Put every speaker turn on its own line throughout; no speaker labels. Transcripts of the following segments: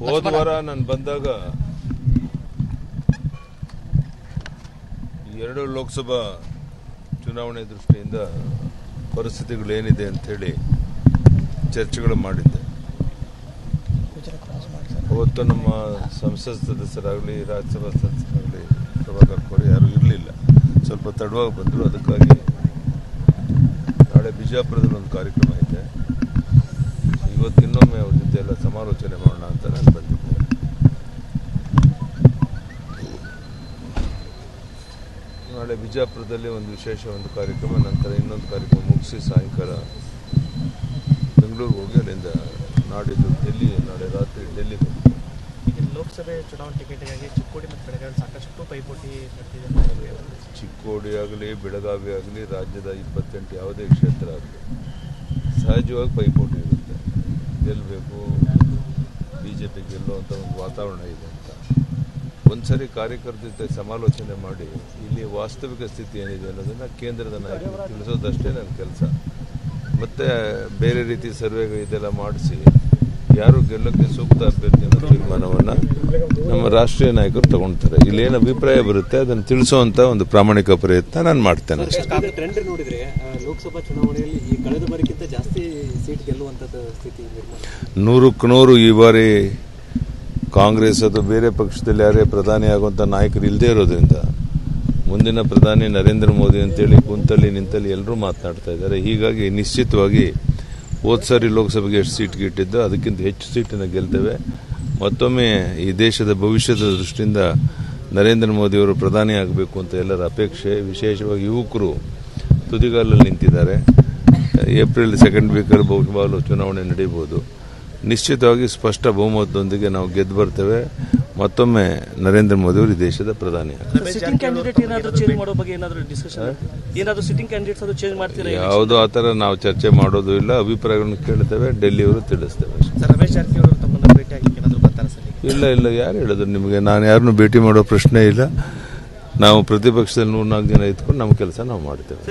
ಹೋದ ವಾರ ನಾನು ಬಂದಾಗ ಎರಡು ಲೋಕಸಭಾ ಚುನಾವಣೆ ದೃಷ್ಟಿಯಿಂದ ಪರಿಸ್ಥಿತಿಗಳೇನಿದೆ ಅಂತ ಹೇಳಿ ಚರ್ಚೆಗಳು ಮಾಡಿದ್ದೆ. ಅವತ್ತು ನಮ್ಮ ಸಂಸತ್ ಸದಸ್ಯರಾಗಲಿ ರಾಜ್ಯಸಭಾ ಸದಸ್ಯರಾಗಲಿ ಪ್ರಭಾಕರ್ ಯಾರು ಇರಲಿಲ್ಲ, ಸ್ವಲ್ಪ ತಡವಾಗಿ ಬಂದರು. ಅದಕ್ಕಾಗಿ ನಾಳೆ ಬಿಜಾಪುರದಲ್ಲಿ ಒಂದು ಕಾರ್ಯಕ್ರಮ ಇದೆ, ಇವತ್ತು ಇನ್ನೊಮ್ಮೆ ಅವ್ರ ಜೊತೆ ಎಲ್ಲ ಸಮಾಲೋಚನೆ ಮಾಡೋಣ ಅಂತ ನಾನು ಬಂದಿದ್ದೆ. ನಾಳೆ ಬಿಜಾಪುರದಲ್ಲಿ ಒಂದು ವಿಶೇಷ ಒಂದು ಕಾರ್ಯಕ್ರಮ, ನಂತರ ಇನ್ನೊಂದು ಕಾರ್ಯಕ್ರಮ ಮುಗಿಸಿ ಸಾಯಂಕಾಲ ಬೆಂಗಳೂರಿಗೆ ಹೋಗಿ ಅಲ್ಲಿಂದ ನಾಡಿದ್ದು ನಾಳೆ ರಾತ್ರಿ ಡೆಲ್ಲಿ ಹೋಗ್ತೀವಿ.
ಈಗ ಲೋಕಸಭೆ ಚುನಾವಣೆ ಟಿಕೆಟ್ಗಾಗಿ ಚಿಕ್ಕೋಡಿ ಮತ್ತು ಬೆಳಗಾವಿ ಸಾಕಷ್ಟು ಪೈಪೋಟಿ ನಡೆದಿದೆ.
ಚಿಕ್ಕೋಡಿ ಆಗಲಿ ಬೆಳಗಾವಿ ಆಗಲಿ ರಾಜ್ಯದ 28 ಯಾವುದೇ ಕ್ಷೇತ್ರ ಆಗಲಿ ಸಹಜವಾಗಿ ಪೈಪೋಟಿ ಇರುತ್ತೆ. ಗೆಲ್ಲಬೇಕು, ಬಿಜೆಪಿ ಗೆಲ್ಲುವಂಥ ಒಂದು ವಾತಾವರಣ ಇದೆ ಅಂತ ಒಂದ್ಸರಿ ಕಾರ್ಯಕರ್ತರ ಜೊತೆ ಸಮಾಲೋಚನೆ ಮಾಡಿ ಇಲ್ಲಿ ವಾಸ್ತವಿಕ ಸ್ಥಿತಿ ಏನಿದೆ ಅನ್ನೋದನ್ನು ಕೇಂದ್ರದ ನಾಯಕರು ತಿಳಿಸೋದಷ್ಟೇ ನನ್ನ ಕೆಲಸ. ಮತ್ತೆ ಬೇರೆ ರೀತಿ ಸರ್ವೆ ಇದೆಲ್ಲ ಮಾಡಿಸಿ ಯಾರು ಗೆಲ್ಲಕ್ಕೆ ಸೂಕ್ತ ಅಭ್ಯರ್ಥಿ ಅನ್ನೋ ತೀರ್ಮಾನವನ್ನು ನಮ್ಮ ರಾಷ್ಟ್ರೀಯ ನಾಯಕರು ತಗೊಳ್ತಾರೆ. ಇಲ್ಲೇನು ಅಭಿಪ್ರಾಯ ಬರುತ್ತೆ ಅದನ್ನು ತಿಳಿಸುವಂತ ಒಂದು ಪ್ರಾಮಾಣಿಕ ಪ್ರಯತ್ನ ನಾನು ಮಾಡ್ತೇನೆ.
ಟ್ರೆಂಡ್ ನೋಡಿದ್ರೆ ಲೋಕಸಭಾ ಚುನಾವಣೆಯಲ್ಲಿ ಈ ಕಳೆದ ಬಾರಿಗಿಂತ ಜಾಸ್ತಿ ಸೀಟ್ ಗೆಲ್ಲುವಂತ ಸ್ಥಿತಿ
100ಕ್ಕೆ 100 ಈ ಬಾರಿ ಕಾಂಗ್ರೆಸ್ ಅಥವಾ ಬೇರೆ ಪಕ್ಷದಲ್ಲಿ ಯಾರೇ ಪ್ರಧಾನಿ ಆಗುವಂತ ನಾಯಕರು ಇಲ್ಲದೆ ಇರೋದ್ರಿಂದ ಮುಂದಿನ ಪ್ರಧಾನಿ ನರೇಂದ್ರ ಮೋದಿ ಅಂತೇಳಿ ಕುಂತಲ್ಲಿ ನಿಂತಲ್ಲಿ ಎಲ್ಲರೂ ಮಾತನಾಡ್ತಾ ಇದ್ದಾರೆ. ಹೀಗಾಗಿ ನಿಶ್ಚಿತವಾಗಿ ಹೋದ ಸಾರಿ ಲೋಕಸಭೆಗೆ ಎಷ್ಟು ಸೀಟ್ ಇಟ್ಟಿದ್ದು ಅದಕ್ಕಿಂತ ಹೆಚ್ಚು ಸೀಟನ್ನು ಗೆಲ್ತೇವೆ. ಮತ್ತೊಮ್ಮೆ ಈ ದೇಶದ ಭವಿಷ್ಯದ ದೃಷ್ಟಿಯಿಂದ ನರೇಂದ್ರ ಮೋದಿಯವರು ಪ್ರಧಾನಿ ಆಗಬೇಕು ಅಂತ ಎಲ್ಲರ ಅಪೇಕ್ಷೆ. ವಿಶೇಷವಾಗಿ ಯುವಕರು ತುದಿಗಾಲಲ್ಲಿ ನಿಂತಿದ್ದಾರೆ. ಏಪ್ರಿಲ್ 2nd ವೀಕಲ್ಲಿ ಬಹುಶಃ ಚುನಾವಣೆ ನಡೆಯಬಹುದು. ನಿಶ್ಚಿತವಾಗಿ ಸ್ಪಷ್ಟ ಬಹುಮತದೊಂದಿಗೆ ನಾವು ಗೆದ್ದು ಬರ್ತೇವೆ. ಮತ್ತೊಮ್ಮೆ ನರೇಂದ್ರ ಮೋದಿ ಅವರು ಈ ದೇಶದ ಪ್ರಧಾನಿ ಯಾವುದೋ ಆ ಥರ ನಾವು ಚರ್ಚೆ ಮಾಡೋದು ಇಲ್ಲ, ಅಭಿಪ್ರಾಯಗಳನ್ನು ಕೇಳ್ತೇವೆ, ಡೆಲ್ಲಿಯವರು ತಿಳಿಸ್ತೇವೆ. ಇಲ್ಲ ಯಾರು ಹೇಳಿದ್ರು ನಿಮಗೆ? ನಾನು ಯಾರನ್ನು ಭೇಟಿ ಮಾಡೋ ಪ್ರಶ್ನೆ ಇಲ್ಲ. ನಾವು ಪ್ರತಿಪಕ್ಷದಲ್ಲಿ 3-4 ಜನ ಇದ್ಕೊಂಡು ನಮ್ಮ ಕೆಲಸ ನಾವು ಮಾಡ್ತೇವೆ.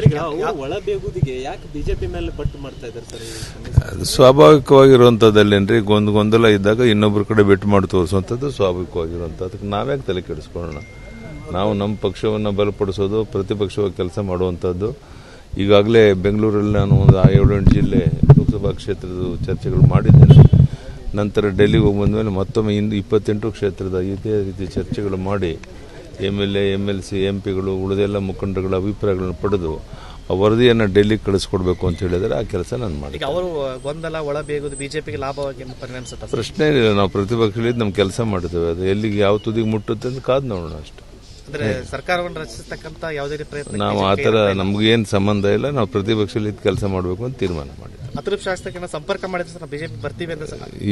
ಅದು ಸ್ವಾಭಾವಿಕವಾಗಿರುವಂಥದ್ದಲ್ಲೇನ್ರಿ, ಗೊಂದಲ ಇದ್ದಾಗ ಇನ್ನೊಬ್ಬರ ಕಡೆ ಬೆಟ್ಟು ಮಾಡಿ ತೋರಿಸುವಂಥದ್ದು ಸ್ವಾಭಾವಿಕವಾಗಿರುವಂಥದ್ದು. ಅದಕ್ಕೆ ನಾವ್ಯಾಕೆ ತಲೆ ಕೆಡಿಸ್ಕೊಳ್ಳೋಣ? ನಾವು ನಮ್ಮ ಪಕ್ಷವನ್ನು ಬಲಪಡಿಸೋದು, ಪ್ರತಿಪಕ್ಷವಾಗಿ ಕೆಲಸ ಮಾಡುವಂಥದ್ದು. ಈಗಾಗಲೇ ಬೆಂಗಳೂರಲ್ಲಿ ನಾನು ಒಂದು 7-8 ಜಿಲ್ಲೆ ಲೋಕಸಭಾ ಕ್ಷೇತ್ರದ ಚರ್ಚೆಗಳು ಮಾಡಿದ್ದೇನೆ. ನಂತರ ಡೆಲ್ಲಿಗೆ ಹೋಗಿ ಬಂದಮೇಲೆ ಮತ್ತೊಮ್ಮೆ 28 ಕ್ಷೇತ್ರದ ಇದೇ ರೀತಿ ಚರ್ಚೆಗಳು ಮಾಡಿ MLA, MLC, MPಗಳು ಉಳಿದೆಲ್ಲ ಮುಖಂಡರುಗಳ ಅಭಿಪ್ರಾಯಗಳನ್ನು ಪಡೆದು ಆ ವರದಿಯನ್ನು ಡೆಲ್ಲಿಗೆ ಕಳಿಸ್ಕೊಡ್ಬೇಕು ಅಂತ ಹೇಳಿದರೆ ಆ ಕೆಲಸ ನಾನು ಮಾಡಿ.
ಅವರು ಗೊಂದಲ ಒಳಬೇಗುದು ಬಿಜೆಪಿಗೆ ಲಾಭವಾಗಿ ಪರಿಣಮಿಸುತ್ತೆ?
ಪ್ರಶ್ನೆ ಏನಿಲ್ಲ, ನಾವು ಪ್ರತಿಪಕ್ಷದಲ್ಲಿ ನಮ್ಮ ಕೆಲಸ ಮಾಡ್ತೇವೆ. ಅದು ಎಲ್ಲಿಗೆ ಯಾವ ತುದಿಗೆ ಮುಟ್ಟುತ್ತೆ ಅಂತ ಕಾದು ನೋಡೋಣ ಅಷ್ಟೇ.
ಅಂದ್ರೆ ಸರ್ಕಾರವನ್ನು ರಚಿಸತಕ್ಕಂತ ಯಾವುದೇ ಪ್ರಯತ್ನ
ನಾವು ಆ ಥರ ನಮಗೇನು ಸಂಬಂಧ ಇಲ್ಲ. ನಾವು ಪ್ರತಿಪಕ್ಷದಲ್ಲಿ ಕೆಲಸ ಮಾಡಬೇಕು ಅಂತ ತೀರ್ಮಾನ ಮಾಡಿದ್ವಿ.
ಅತೃಪ್ತ ಶಾಸಕರನ್ನ ಸಂಪರ್ಕ ಮಾಡಿದ್ರೆ ಬಿಜೆಪಿ ಬರ್ತೀವಿ ಅಂತ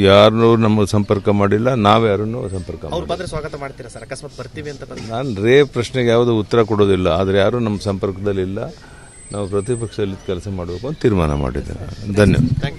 ಯಾರನ್ನೂ ನಮಗೆ ಸಂಪರ್ಕ ಮಾಡಿಲ್ಲ, ನಾವ್ಯಾರನ್ನೂ ಸಂಪರ್ಕ
ಅವ್ರು ಬಂದ್ರೆ ಸ್ವಾಗತ ಮಾಡ್ತೀರಾ ಸರ್? ಅಕಸ್ಮಾತ್ ಬರ್ತೀವಿ ಅಂತ
ನಾನು ಪ್ರಶ್ನೆಗೆ ಯಾವುದೋ ಉತ್ತರ ಕೊಡೋದಿಲ್ಲ. ಆದರೆ ಯಾರು ನಮ್ಮ ಸಂಪರ್ಕದಲ್ಲಿ ಇಲ್ಲ. ನಾವು ಪ್ರತಿಪಕ್ಷದಲ್ಲಿ ಕೆಲಸ ಮಾಡಬೇಕು ಅಂತ ತೀರ್ಮಾನ ಮಾಡಿದ್ದೇವೆ. ಧನ್ಯವಾದ.